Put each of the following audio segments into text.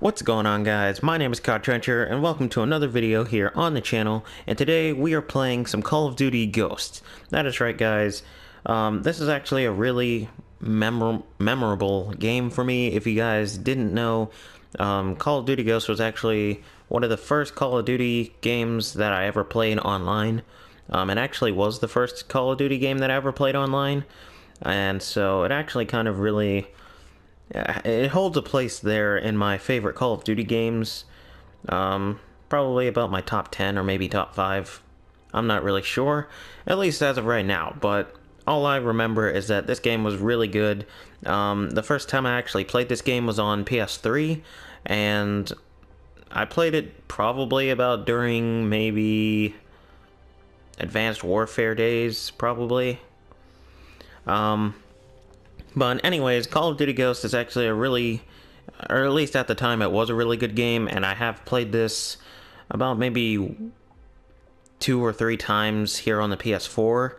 What's going on, guys? My name is Cod Trencher and welcome to another video here on the channel, and today we are playing some Call of Duty Ghosts. That is right, guys. This is actually a really memorable game for me. If you guys didn't know, Call of Duty Ghosts was actually one of the first Call of Duty games that I ever played online. It actually was the first Call of Duty game that I ever played online, and so it actually kind of really... it holds a place there in my favorite Call of Duty games. Probably about my top 10 or maybe top 5. I'm not really sure, at least as of right now, but all I remember is that this game was really good. The first time I actually played this game was on PS3, and I played it probably about during maybe Advanced Warfare days, probably. But anyways, Call of Duty Ghosts is actually a really, or at least at the time, it was a really good game, and I have played this about maybe 2 or 3 times here on the PS4.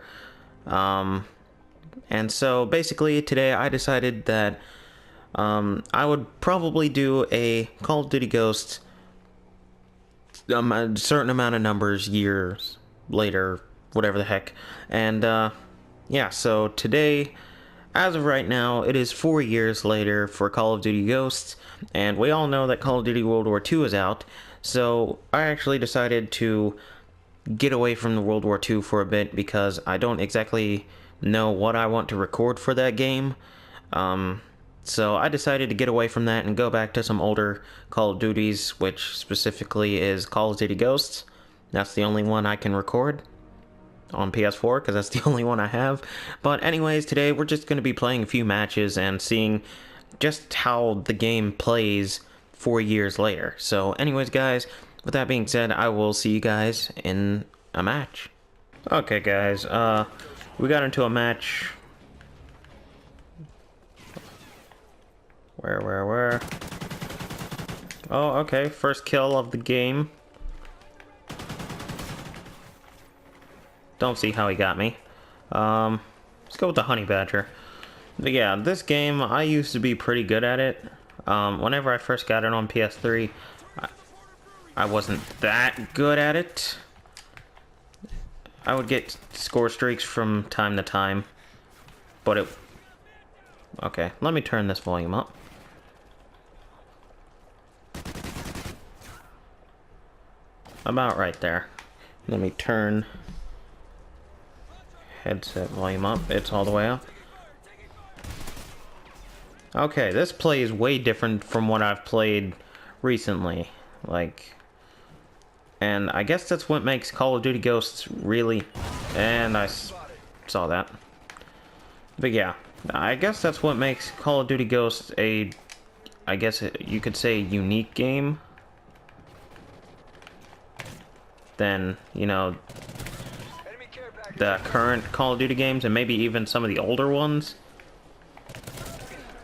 And so basically today I decided that I would probably do a Call of Duty Ghosts a certain amount of numbers, years later, whatever the heck. And yeah, so today... as of right now, it is 4 years later for Call of Duty Ghosts, and we all know that Call of Duty World War II is out, so I actually decided to get away from the World War II for a bit because I don't exactly know what I want to record for that game. So I decided to get away from that and go back to some older Call of Duties, which specifically is Call of Duty Ghosts. That's the only one I can record on PS4, because that's the only one I have. But anyways, today we're just going to be playing a few matches and seeing just how the game plays 4 years later. So anyways, guys, with that being said, I will see you guys in a match. Okay, guys, we got into a match. Where? Oh, okay, first kill of the game. Don't see how he got me. Let's go with the Honey Badger. But yeah, this game, I used to be pretty good at it. Whenever I first got it on PS3, I wasn't that good at it. I would get score streaks from time to time, but it... okay, let me turn this volume up. About right there. Let me turn... headset volume up. It's all the way up. Okay, this play is way different from what I've played recently. And I guess that's what makes Call of Duty Ghosts really... and I saw that. But yeah, I guess that's what makes Call of Duty Ghosts a... I guess you could say unique game. Than, you know... the current Call of Duty games, and maybe even some of the older ones.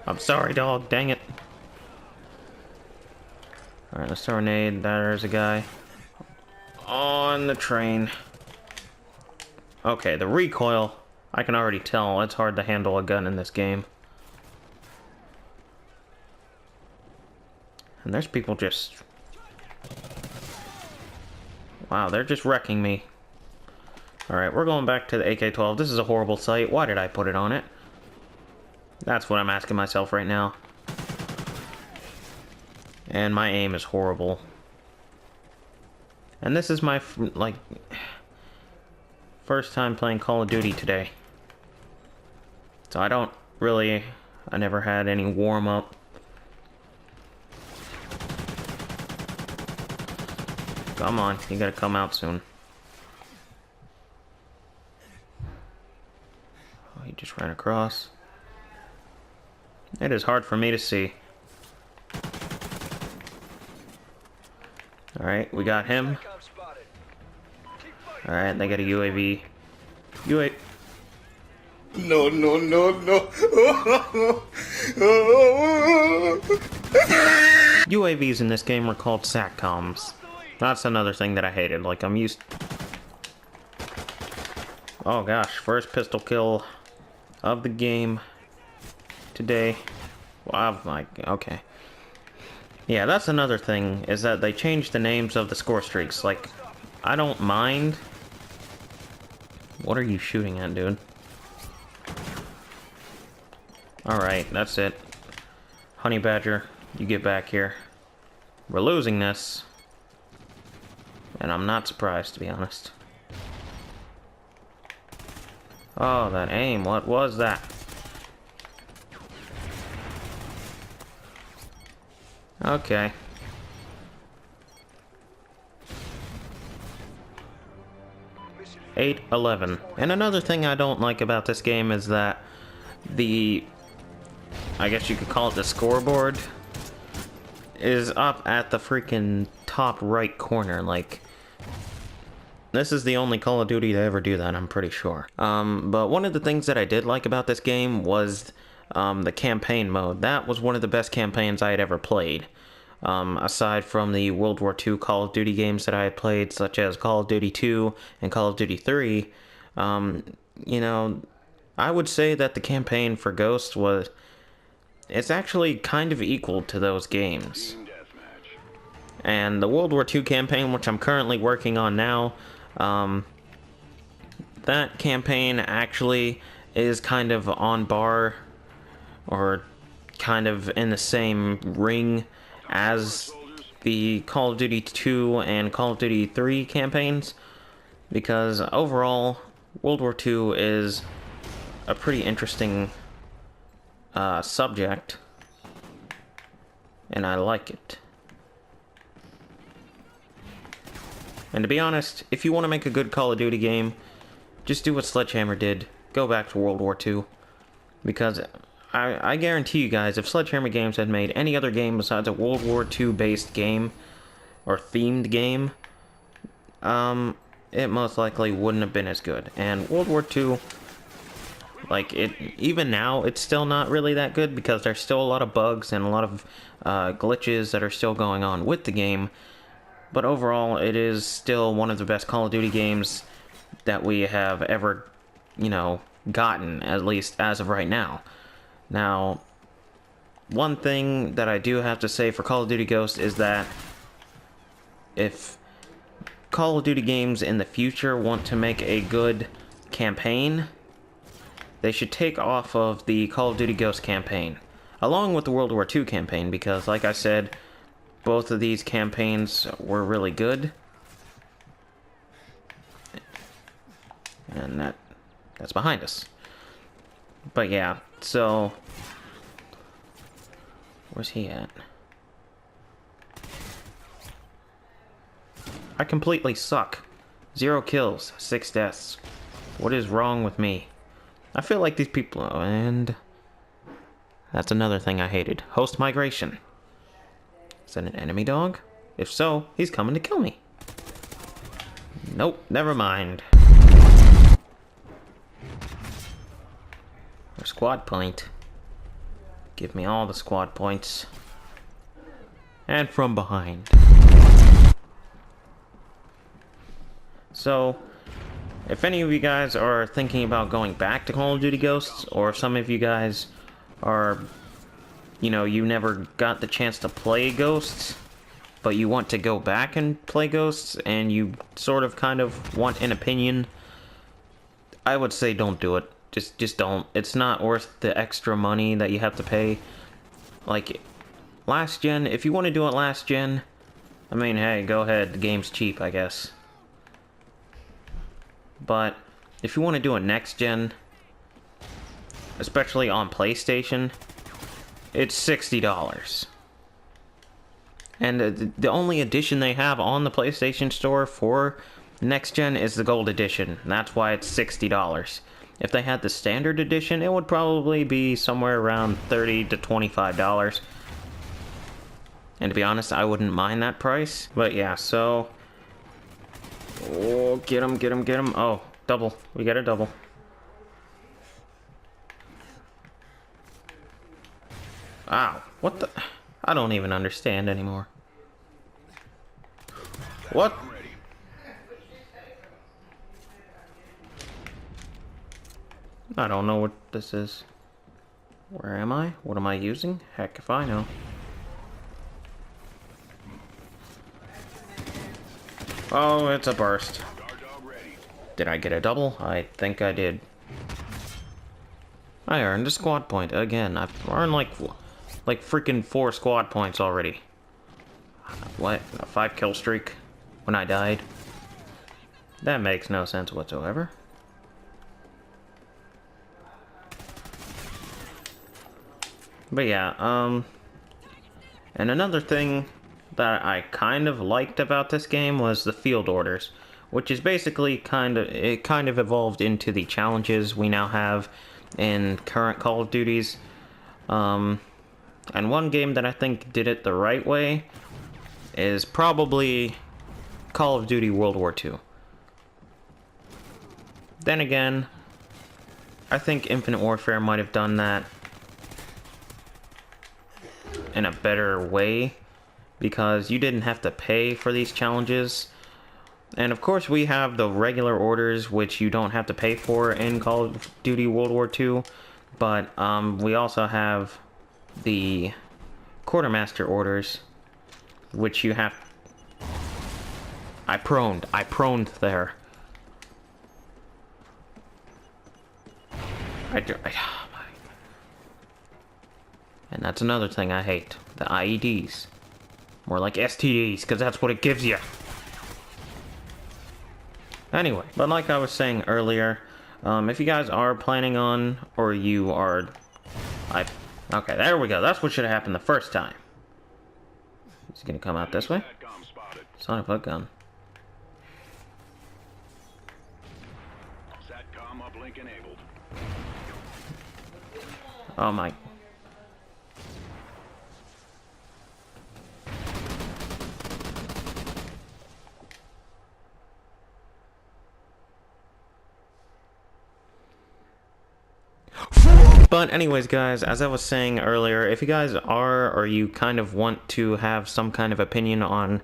I'm sorry, dog. Dang it. Alright, let's throw a nade. There's a guy. On the train. Okay, the recoil. I can already tell. It's hard to handle a gun in this game. And there's people just... wow, they're just wrecking me. Alright, we're going back to the AK-12. This is a horrible sight. Why did I put it on it? That's what I'm asking myself right now. And my aim is horrible. And this is my, first time playing Call of Duty today. So I don't really... I never had any warm-up. Come on, you gotta come out soon. He just ran across. It is hard for me to see. Alright, we got him. Alright, they got a UAV. No. UAVs in this game were called SATCOMs. That's another thing that I hated. Like, I'm used... oh gosh, first pistol kill of the game today. Wow, okay. Yeah, that's another thing, is that they changed the names of the score streaks. Like, I don't mind. What are you shooting at, dude? Alright, that's it. Honey Badger, you get back here. We're losing this. And I'm not surprised, to be honest. Oh, that aim, what was that? Okay. Eight 11. And another thing I don't like about this game is that I guess you could call it the scoreboard, is up at the freaking top right corner. Like, this is the only Call of Duty to ever do that, I'm pretty sure. But one of the things that I did like about this game was the campaign mode. That was one of the best campaigns I had ever played. Aside from the World War II Call of Duty games that I had played, such as Call of Duty 2 and Call of Duty 3, you know, I would say that the campaign for Ghost it's actually kind of equal to those games. And the World War II campaign, which I'm currently working on now, that campaign actually is kind of on par, or kind of in the same ring as the Call of Duty 2 and Call of Duty 3 campaigns, because overall, World War II is a pretty interesting subject, and I like it. And to be honest, if you want to make a good Call of Duty game, just do what Sledgehammer did. Go back to World War II. Because I guarantee you guys, if Sledgehammer Games had made any other game besides a World War II based game, or themed game, it most likely wouldn't have been as good. And World War II, like, even now, it's still not really that good, because there's still a lot of bugs and a lot of glitches that are still going on with the game. But overall, it is still one of the best Call of Duty games that we have ever, you know, gotten, at least as of right now. Now, one thing that I do have to say for Call of Duty Ghosts is that if Call of Duty games in the future want to make a good campaign, they should take off of the Call of Duty Ghosts campaign, along with the World War II campaign, because, like I said, both of these campaigns were really good. And that's behind us. But yeah, so where's he at? I completely suck. 0 kills, 6 deaths. What is wrong with me? I feel like these people, and that's another thing I hated. Host migration. Is that an enemy dog? If so, he's coming to kill me. Nope, never mind. Or squad point. Give me all the squad points. And from behind. So, if any of you guys are thinking about going back to Call of Duty Ghosts, or some of you guys are, you know, you never got the chance to play Ghosts, but you want to go back and play Ghosts, and you sort of kind of want an opinion, I would say don't do it. Just don't. It's not worth the extra money that you have to pay. Like, last gen, if you want to do it last gen, I mean, hey, go ahead, the game's cheap, I guess. But if you want to do it next gen, especially on PlayStation, it's $60. And the only edition they have on the PlayStation Store for next gen is the Gold Edition. That's why it's $60. If they had the Standard Edition, it would probably be somewhere around $30 to $25. And to be honest, I wouldn't mind that price. But yeah, so... oh, get him, get him, get him. Oh, double. We got a double. Ow, what the... I don't even understand anymore. What? I don't know what this is. Where am I? What am I using? Heck if I know. Oh, it's a burst. Did I get a double? I think I did. I earned a squad point again. I've earned like freaking 4 squad points already. What? A 5 kill streak when I died? That makes no sense whatsoever. But yeah, and another thing that I kind of liked about this game was the field orders, which is basically kind of evolved into the challenges we now have in current Call of Duties. And one game that I think did it the right way is probably Call of Duty World War II. Then again, I think Infinite Warfare might have done that in a better way, because you didn't have to pay for these challenges. And of course we have the regular orders, which you don't have to pay for in Call of Duty World War II, but we also have the Quartermaster orders, which you have... I proned there. And that's another thing I hate. The IEDs. More like STDs, because that's what it gives you. Anyway, but like I was saying earlier, if you guys are planning on, or you are... Okay, there we go. That's what should have happened the first time. He's gonna come out this way. Son of a gun. Oh my... But anyways, guys, as I was saying earlier, if you guys are, or you kind of want to have some kind of opinion on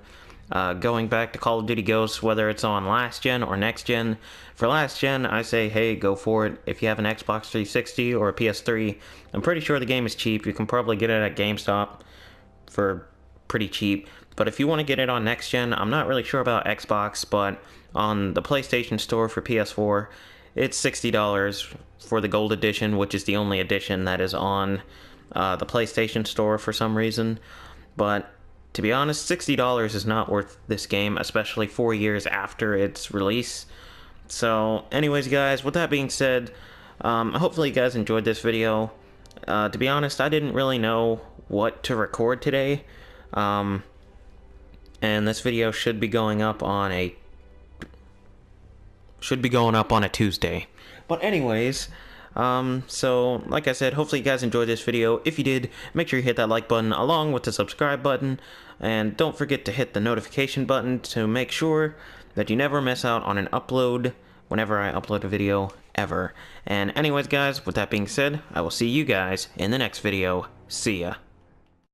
going back to Call of Duty Ghosts, whether it's on last gen or next gen, for last gen, I say, hey, go for it. If you have an Xbox 360 or a PS3, I'm pretty sure the game is cheap. You can probably get it at GameStop for pretty cheap. But if you want to get it on next gen, I'm not really sure about Xbox, but on the PlayStation Store for PS4, it's $60 for the Gold Edition, which is the only edition that is on the PlayStation Store for some reason. But to be honest, $60 is not worth this game, especially 4 years after its release. So anyways, guys, with that being said, hopefully you guys enjoyed this video. To be honest, I didn't really know what to record today. And this video should be going up on a Tuesday. But anyways, so like I said, hopefully you guys enjoyed this video. If you did, make sure you hit that like button along with the subscribe button, and don't forget to hit the notification button to make sure that you never miss out on an upload whenever I upload a video ever. And anyways, guys, with that being said, I will see you guys in the next video. See ya.